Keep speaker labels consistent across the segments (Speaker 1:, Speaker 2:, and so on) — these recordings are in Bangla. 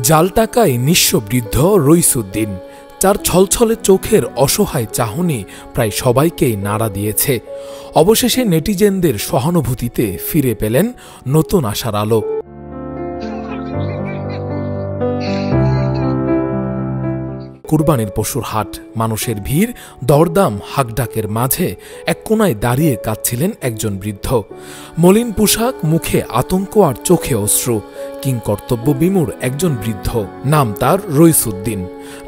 Speaker 1: জাল টাকায় নিঃস্ব বৃদ্ধ রইসুদ্দিন, তার ছলছলে চোখের অসহায় চাহনি প্রায় সবাইকেই নাড়া দিয়েছে। অবশেষে নেটিজেনদের সহানুভূতিতে ফিরে পেলেন নতুন আশার আলো। কুরবানির পশুর হাট, মানুষের ভিড়, দরদাম, হাকডাকের মাঝে এক কোনায় দাঁড়িয়ে কাঁদছিলেন একজন বৃদ্ধ। মলিন পোশাক, মুখে আতঙ্ক আর চোখে অশ্রু, কিংকর্তব্য বিমূঢ় একজন বৃদ্ধ। নাম তার রইসুদ্দিন।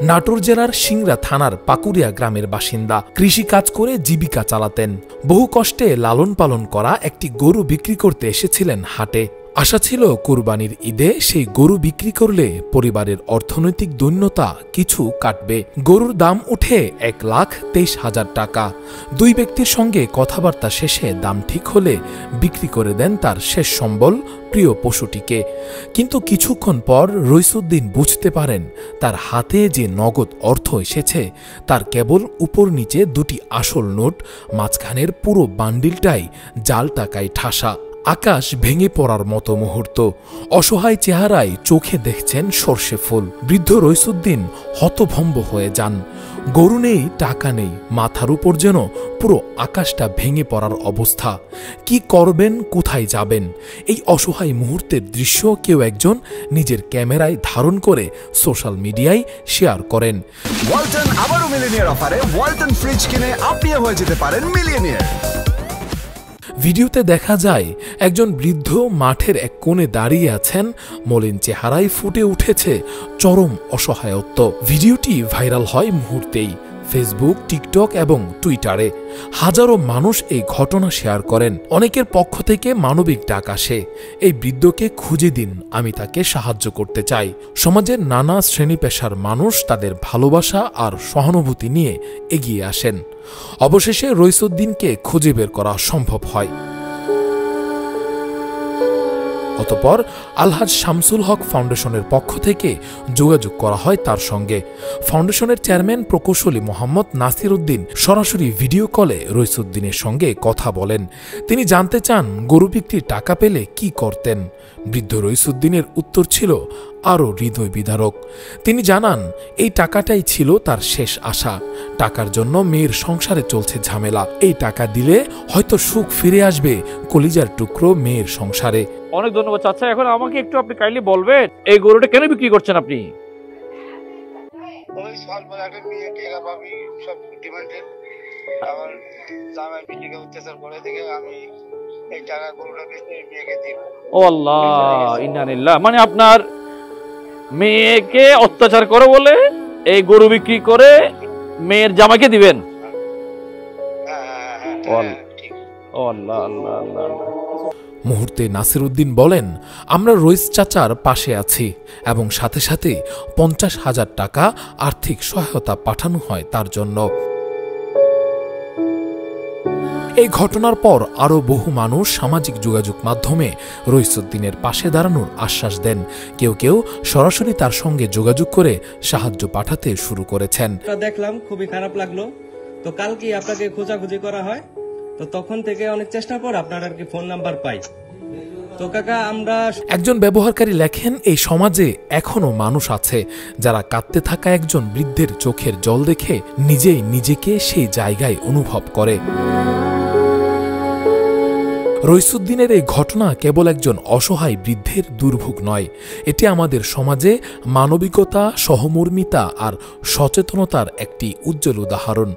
Speaker 1: নাটোর জেলার সিংড়া থানার পাকুড়িয়া গ্রামের বাসিন্দা। কৃষি কাজ করে জীবিকা চালাতেন। বহু কষ্টে লালন পালন করা একটি গরু বিক্রি করতে এসেছিলেন হাটে। আশা ছিল কুরবানির ঈদে সেই গরু বিক্রি করলে পরিবারের অর্থনৈতিক দৈন্যতা কিছু কাটবে। গরুর দাম উঠে 1,23,000 টাকা। দুই ব্যক্তির সঙ্গে কথাবার্তা শেষে দাম ঠিক হলে বিক্রি করে দেন তার শেষ সম্বল প্রিয় পশুটিকে। কিন্তু কিছুক্ষণ পর রইসুদ্দিন বুঝতে পারেন তার হাতে যে নগদ অর্থ এসেছে তার কেবল উপর নিচে দুটি আসল নোট, মাঝখানের পুরো বান্ডিলটাই জাল টাকায় ঠাসা। আকাশ ভেঙে পড়ার মতো মুহূর্ত। অসহায় চেহারায় চোখে দেখছেন সর্ষে ফুল। বৃদ্ধ রইসুদ্দিন হতভম্ব হয়ে যান। গরু নেই, টাকা নেই, মাথার উপর যেন পুরো আকাশটা ভেঙে পড়ার অবস্থা। কি করবেন, কোথায় যাবেন? এই অসহায় মুহূর্তের দৃশ্য কেউ একজন নিজের ক্যামেরায় ধারণ করে সোশ্যাল মিডিয়ায় শেয়ার করেন।
Speaker 2: ওয়ালটন আবারও মিলিয়নিয়ার অফারে ওয়ালটন ফ্রিজ কিনে আপনিও হয়ে যেতে পারেন মিলিয়নিয়ার।
Speaker 1: ভিডিওতে দেখা যায় একজন বৃদ্ধ মাঠের এক কোণে দাঁড়িয়ে আছেন। মলিন চেহারায় ফুটে উঠেছে চরম অসহায়ত্ব। ভিডিওটি ভাইরাল হয় মুহূর্তেই ফেসবুক, টিকটক এবং টুইটারে। হাজারো মানুষ এই ঘটনা শেয়ার করেন। অনেকের পক্ষ থেকে মানবিক ডাক আসে, এই বৃদ্ধকে খুঁজে দিন, আমি তাকে সাহায্য করতে চাই। সমাজের নানা শ্রেণী পেশার মানুষ তাদের ভালোবাসা আর সহানুভূতি নিয়ে এগিয়ে আসেন। অবশেষে রইসুদ্দিনকে খুঁজে বের করা সম্ভব হয়। অতঃপর আলহাজ শামসুল হক ফাউন্ডেশনের পক্ষ থেকে যোগাযোগ করা হয় তার সঙ্গে। ফাউন্ডেশনের চেয়ারম্যান প্রকৌশলী মোহাম্মদ নাসির উদ্দিন সরাসরি ভিডিও কলে রইসুদ্দিনের সঙ্গে কথা বলেন। তিনি জানতে চান গরু বিক্রির টাকা পেলে কি করতেন। বৃদ্ধ রইসুদ্দিনের উত্তর ছিল আরও হৃদয় বিদারক। তিনি জানান এই টাকাটাই ছিল তার শেষ আশা। টাকার জন্য মেয়ের সংসারে চলছে ঝামেলা। এই টাকা দিলে হয়তো সুখ ফিরে আসবে কলিজার টুকরো মেয়ের সংসারে।
Speaker 3: অনেক ধন্যবাদ চাচা। এখন আমাকে একটু আপনি কাইন্ডলি বলবেন এই গরুটা কেন বিক্রি করছেন আপনি?
Speaker 4: ওই সালবার আগে বিয়ে টেকা পাবি সব ডিমান্ডেড, আমার জামাই বিটিকে অত্যাচার করে থেকে আমি এই টাকা গরুটা বেচে বিয়েকে দিব।
Speaker 3: ও আল্লাহ, ইন্না লিল্লাহ। মানে আপনার মেয়েকে অত্যাচার করে বলে এই গরু বিক্রি করে মেয়ের জামাইকে দিবেন? ও আল্লাহ আল্লাহ আল্লাহ।
Speaker 1: মুহূর্তে নাসির উদ্দিন বলেন, আমরা রইস চাচার পাশে আছি এবং সাথে সাথে 50,000 টাকা আর্থিক সহায়তা পাঠানো হয় তার জন্য। এই ঘটনার পর আরও বহু মানুষ সামাজিক যোগাযোগ মাধ্যমে রইসুদ্দিনের পাশে দাঁড়ানোর আশ্বাস দেন। কেউ কেউ সরাসরি তার সঙ্গে যোগাযোগ করে সাহায্য পাঠাতে শুরু করেছেন।
Speaker 5: দেখলাম খুবই খারাপ লাগলো, তো কালকে আপনাকে খোঁজাখুঁজি করা হয়, তো তখন থেকে অনেক চেষ্টা পর আপনার আর কি ফোন নাম্বার পাই। তো কাকা আমরা
Speaker 1: একজন ব্যবহারকারী লেখেন, এই সমাজে এখনো মানুষ আছে যারা কাঁদতে থাকা একজন বৃদ্ধের চোখের জল দেখে নিজেই নিজেকে সেই জায়গায় অনুভব করে। রইসুদ্দিনের এই ঘটনা কেবল একজন অসহায় বৃদ্ধের দুর্ভোগ নয়, এটি আমাদের সমাজে মানবিকতা, সহমর্মিতা আর সচেতনতার একটি উজ্জ্বল উদাহরণ।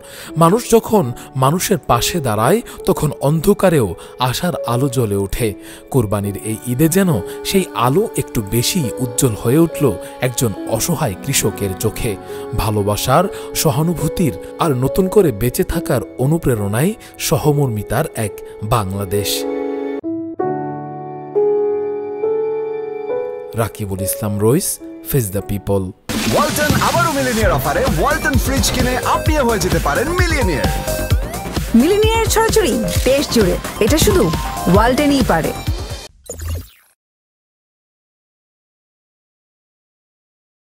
Speaker 1: মানুষ যখন মানুষের পাশে দাঁড়ায় তখন অন্ধকারেও আশার আলো জ্বলে ওঠে। কুরবানির এই ঈদে যেন সেই আলো একটু বেশি উজ্জ্বল হয়ে উঠল একজন অসহায় কৃষকের চোখে। ভালোবাসার, সহানুভূতির আর নতুন করে বেঁচে থাকার অনুপ্রেরণায় সহমর্মিতার এক বাংলাদেশ। রাকিবুল ইসলাম রইস, ফেস দ্য পিপল।
Speaker 2: ওয়ালটন আবারও মিলিয়নিয়ার অফারে ওয়ালটন ফ্রিজ কিনে আপনিও হয়ে যেতে পারেন মিলিয়নিয়ার।
Speaker 6: মিলিয়নিয়ার ছড়াছড়ি দেশ জুড়ে, এটা শুধু ওয়ালটনই পারে।